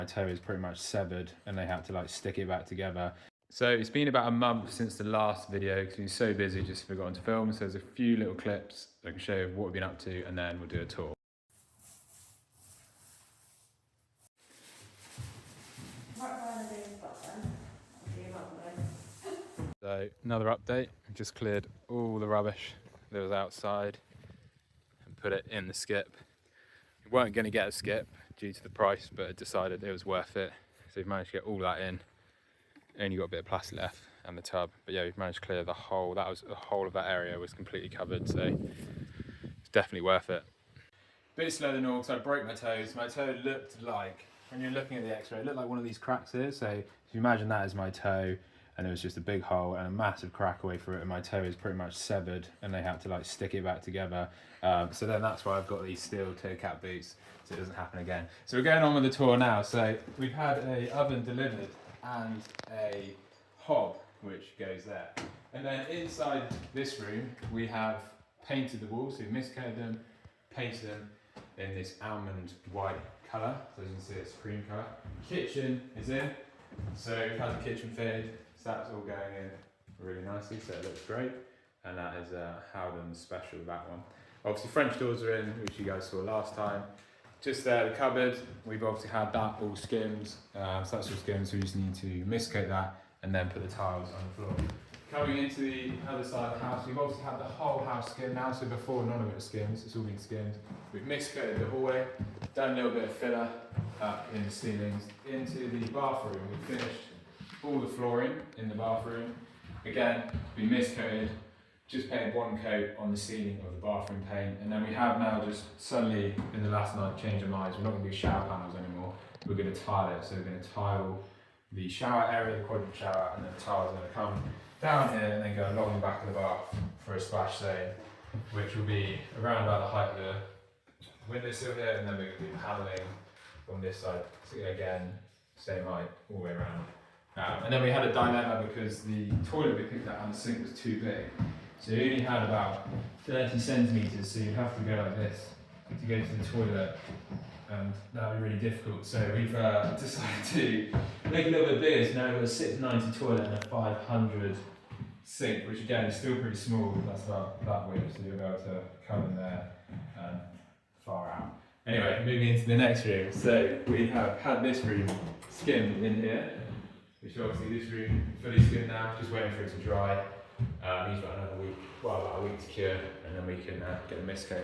My toe is pretty much severed and they had to like stick it back together. So it's been about a month since the last video because we were so busy just forgotten to film. So there's a few little clips that I can show you what we've been up to and then we'll do a tour. So another update, I've just cleared all the rubbish that was outside and put it in the skip. We weren't going to get a skip due to the price, but I decided it was worth it. So we've managed to get all that in. Only got a bit of plastic left and the tub, but yeah, we've managed to clear the whole, the whole of that area was completely covered, so it's definitely worth it. Bit slower than normal because I broke my toes. My toe looked like, when you're looking at the x-ray, it looked like one of these cracks here. So if you imagine that as my toe, and there was just a big hole and a massive crack away through it, and my toe is pretty much severed and they had to like stick it back together. So then that's why I've got these steel toe cap boots so it doesn't happen again. So we're going on with the tour now. So we've had a oven delivered and a hob which goes there. And then inside this room we have painted the walls, so we've miscoated them, painted them in this almond white colour, so as you can see it's cream colour. Kitchen is in, so we've had the kitchen fitted, so that's all going in really nicely, so it looks great. And that is Howden's special, that one. Obviously French doors are in, which you guys saw last time. Just there, the cupboard, we've obviously had that all skimmed, so that's all skimmed, so we just need to miscoat that and then put the tiles on the floor. Coming into the other side of the house, we've obviously had the whole house skimmed now, so before none of it was skimmed, it's all been skimmed. We've miscoated the hallway, done a little bit of filler up in the ceilings. Into the bathroom, we finished all the flooring in the bathroom. Again, we miscoated, just painted one coat on the ceiling of the bathroom paint, and then we have now just suddenly in the last night changed our minds. We're not going to do shower panels anymore, we're going to tile it. So we're going to tile the shower area, the quadrant shower, and then the tiles are going to come down here and then go along the back of the bath for a splash zone, which will be around about the height of the windowsill here, and then we're going to do paneling on this side. So again, same height all the way around. And then we had a dilemma because the toilet we picked up and the sink was too big. So you only had about 30 centimetres, so you'd have to go like this to go to the toilet, and that would be really difficult. So we've decided to make it a little bit bigger. So now we've got a 690 toilet and a 500 sink, which again is still pretty small. That's about that width, so you'll be able to come in there and far out. Anyway, moving into the next room. So we have had this room skimmed in here, which obviously this room fully skimmed now, just waiting for it to dry. Needs about another week, well about a week to cure, and then we can get a mist coat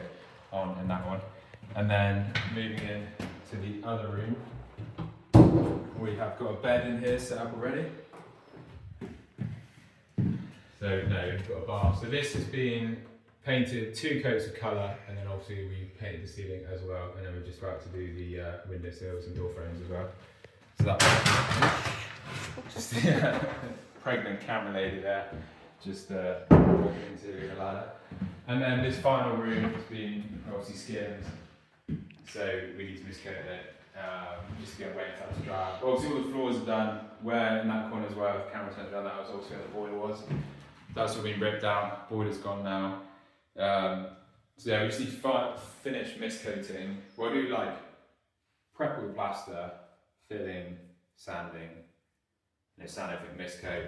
on in that one. And then moving in to the other room, we have got a bed in here set up already. So no, we've got a bath. So this has been painted 2 coats of colour, and then obviously we painted the ceiling as well, and then we're just about to do the window sills and door frames as well. So that's just the pregnant camera lady there, just walking into the ladder. And then this final room has been obviously skimmed, so we need to miscoat it, just to get waiting for that to dry out. Obviously all the floors are done, where in that corner as well, if the camera turns around, that was also where the boiler was. That's all been ripped down, boiler's gone now. So yeah, we just need to finish miscoating. We'll do like prep with plaster, filling, sanding, sand everything, miscoat,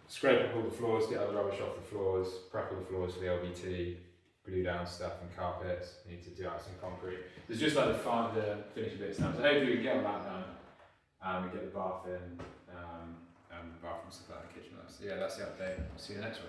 scrape up all the floors, get all the rubbish off the floors, prep all the floors for the LVT, glue down stuff and carpets. Need to do out some concrete. There's just like the finishing bits now. So hopefully we can get all that done, and we get the bath in, and the bathroom stuff out in the kitchen. So yeah, that's the update. I'll see you in the next one.